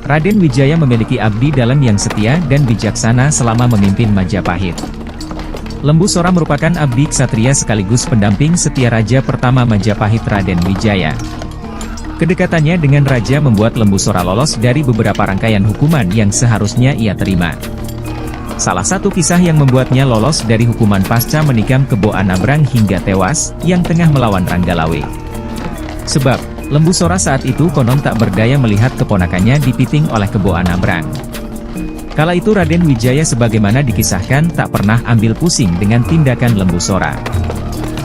Raden Wijaya memiliki abdi dalam yang setia dan bijaksana selama memimpin Majapahit. Lembu Sora merupakan abdi ksatria sekaligus pendamping setia Raja pertama Majapahit Raden Wijaya. Kedekatannya dengan Raja membuat Lembu Sora lolos dari beberapa rangkaian hukuman yang seharusnya ia terima. Salah satu kisah yang membuatnya lolos dari hukuman pasca menikam Kebo Anabrang hingga tewas, yang tengah melawan Ranggalawe. Sebab, Lembu Sora saat itu konon tak berdaya melihat keponakannya dipiting oleh Kebo Anabrang. Kala itu Raden Wijaya sebagaimana dikisahkan tak pernah ambil pusing dengan tindakan Lembu Sora.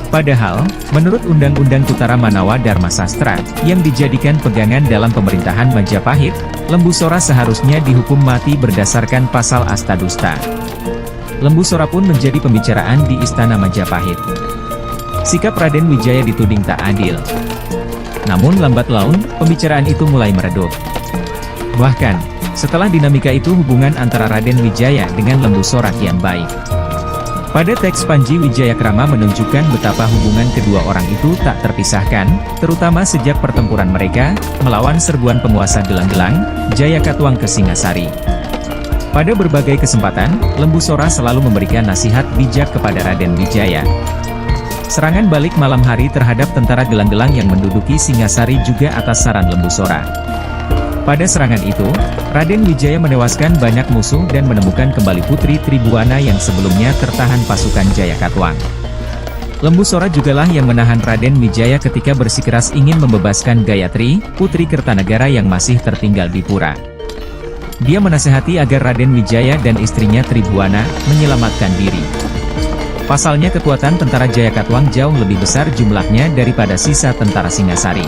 Padahal, menurut Undang-Undang Tutara Manawa Dharma Sastra, yang dijadikan pegangan dalam pemerintahan Majapahit, Lembu Sora seharusnya dihukum mati berdasarkan pasal Astadusta. Lembu Sora pun menjadi pembicaraan di Istana Majapahit. Sikap Raden Wijaya dituding tak adil. Namun lambat laun, pembicaraan itu mulai meredup. Bahkan, setelah dinamika itu hubungan antara Raden Wijaya dengan Lembu Sora kian baik. Pada teks Panji Wijayakrama menunjukkan betapa hubungan kedua orang itu tak terpisahkan, terutama sejak pertempuran mereka, melawan serbuan penguasa Gelang-Gelang, Jayakatwang ke Singasari. Pada berbagai kesempatan, Lembu Sora selalu memberikan nasihat bijak kepada Raden Wijaya. Serangan balik malam hari terhadap tentara Gelang-Gelang yang menduduki Singasari juga atas saran Lembu Sora. Pada serangan itu, Raden Wijaya menewaskan banyak musuh dan menemukan kembali Putri Tribuana yang sebelumnya tertahan pasukan Jayakatwang. Lembu Sora jugalah yang menahan Raden Wijaya ketika bersikeras ingin membebaskan Gayatri, Putri Kertanegara yang masih tertinggal di Pura. Dia menasihati agar Raden Wijaya dan istrinya Tribuana menyelamatkan diri. Pasalnya kekuatan tentara Jayakatwang jauh lebih besar jumlahnya daripada sisa tentara Singasari.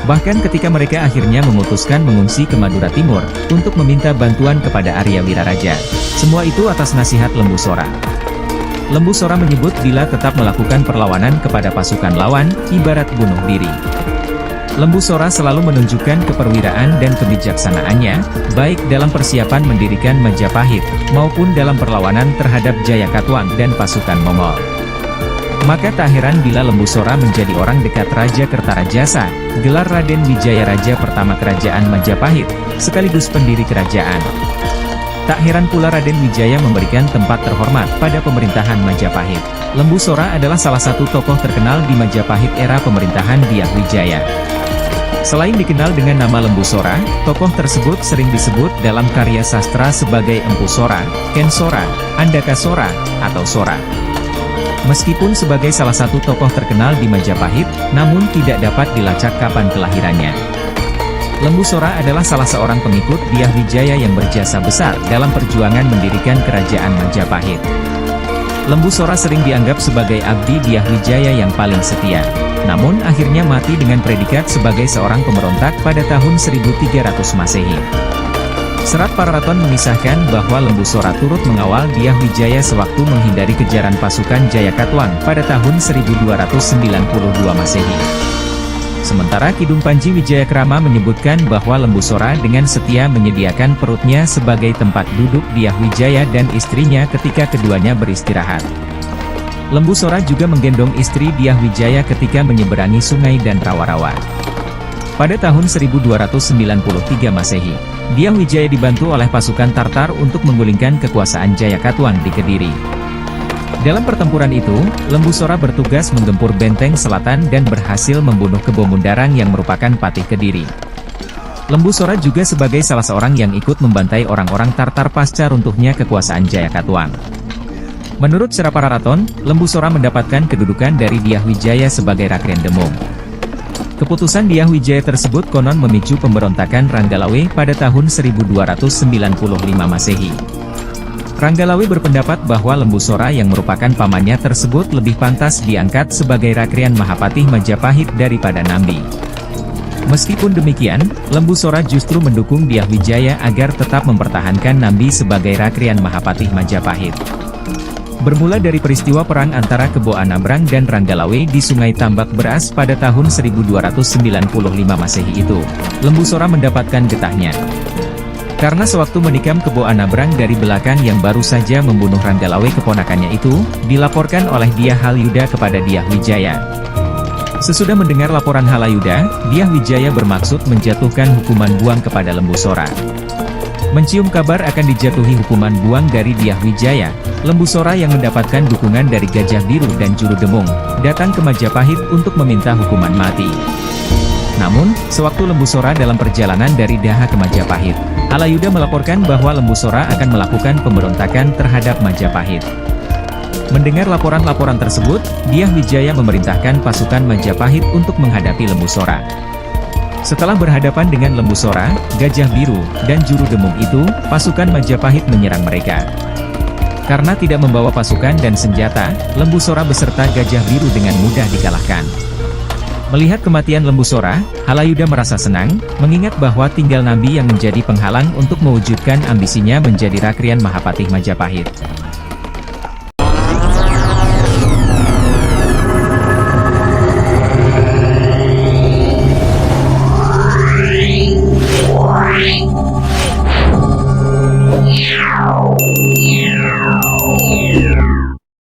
Bahkan ketika mereka akhirnya memutuskan mengungsi ke Madura Timur, untuk meminta bantuan kepada Arya Wiraraja. Semua itu atas nasihat Lembu Sora. Lembu Sora menyebut bila tetap melakukan perlawanan kepada pasukan lawan, ibarat bunuh diri. Lembu Sora selalu menunjukkan keperwiraan dan kebijaksanaannya, baik dalam persiapan mendirikan Majapahit, maupun dalam perlawanan terhadap Jayakatwang dan pasukan Mongol. Maka tak heran bila Lembu Sora menjadi orang dekat Raja Kertarajasa, gelar Raden Wijaya Raja pertama Kerajaan Majapahit, sekaligus pendiri kerajaan. Tak heran pula Raden Wijaya memberikan tempat terhormat pada pemerintahan Majapahit. Lembu Sora adalah salah satu tokoh terkenal di Majapahit era pemerintahan Dyah Wijaya. Selain dikenal dengan nama Lembu Sora, tokoh tersebut sering disebut dalam karya sastra sebagai Empu Sora, Ken Sora, Andaka Sora, atau Sora. Meskipun sebagai salah satu tokoh terkenal di Majapahit, namun tidak dapat dilacak kapan kelahirannya. Lembu Sora adalah salah seorang pengikut Dyah Wijaya yang berjasa besar dalam perjuangan mendirikan kerajaan Majapahit. Lembu Sora sering dianggap sebagai abdi Dyah Wijaya yang paling setia. Namun akhirnya mati dengan predikat sebagai seorang pemberontak pada tahun 1300 Masehi. Serat Pararaton mengisahkan bahwa Lembu Sora turut mengawal Dyah Wijaya sewaktu menghindari kejaran pasukan Jayakatwang pada tahun 1292 Masehi. Sementara Kidung Panji Wijayakrama menyebutkan bahwa Lembu Sora dengan setia menyediakan perutnya sebagai tempat duduk Dyah Wijaya dan istrinya ketika keduanya beristirahat. Lembu Sora juga menggendong istri Dyah Wijaya ketika menyeberangi sungai dan rawa-rawa. Pada tahun 1293 Masehi, Dyah Wijaya dibantu oleh pasukan Tartar untuk menggulingkan kekuasaan Jayakatwang di Kediri. Dalam pertempuran itu, Lembu Sora bertugas menggempur benteng selatan dan berhasil membunuh Kebo Mundarang yang merupakan patih Kediri. Lembu Sora juga sebagai salah seorang yang ikut membantai orang-orang Tartar pasca runtuhnya kekuasaan Jayakatwang. Menurut Serat Pararaton, Lembu Sora mendapatkan kedudukan dari Dyah Wijaya sebagai Rakren Demung. Keputusan Dyah Wijaya tersebut konon memicu pemberontakan Ranggalawe pada tahun 1295 Masehi. Ranggalawe berpendapat bahwa Lembu Sora yang merupakan pamannya tersebut lebih pantas diangkat sebagai Rakrian Mahapatih Majapahit daripada Nambi. Meskipun demikian, Lembu Sora justru mendukung Dyah Wijaya agar tetap mempertahankan Nambi sebagai Rakrian Mahapatih Majapahit. Bermula dari peristiwa perang antara Kebo Anabrang dan Ranggalawe di Sungai Tambak Beras pada tahun 1295 Masehi itu, Lembu Sora mendapatkan getahnya. Karena sewaktu menikam Kebo Anabrang dari belakang yang baru saja membunuh Ranggalawe keponakannya itu, dilaporkan oleh Dyah Halyuda kepada Dyah Wijaya. Sesudah mendengar laporan Halayuda, Dyah Wijaya bermaksud menjatuhkan hukuman buang kepada Lembu Sora. Mencium kabar akan dijatuhi hukuman buang dari Dyah Wijaya, Lembu Sora yang mendapatkan dukungan dari Gajah Biru dan Juru Demung, datang ke Majapahit untuk meminta hukuman mati. Namun, sewaktu Lembu Sora dalam perjalanan dari Daha ke Majapahit, Halayuda melaporkan bahwa Lembu Sora akan melakukan pemberontakan terhadap Majapahit. Mendengar laporan-laporan tersebut, Dyah Wijaya memerintahkan pasukan Majapahit untuk menghadapi Lembu Sora. Setelah berhadapan dengan Lembu Sora, Gajah Biru, dan Juru Demung itu, pasukan Majapahit menyerang mereka. Karena tidak membawa pasukan dan senjata, Lembu Sora beserta Gajah Biru dengan mudah dikalahkan. Melihat kematian Lembu Sora, Halayuda merasa senang, mengingat bahwa tinggal Nambi yang menjadi penghalang untuk mewujudkan ambisinya menjadi Rakrian Mahapatih Majapahit.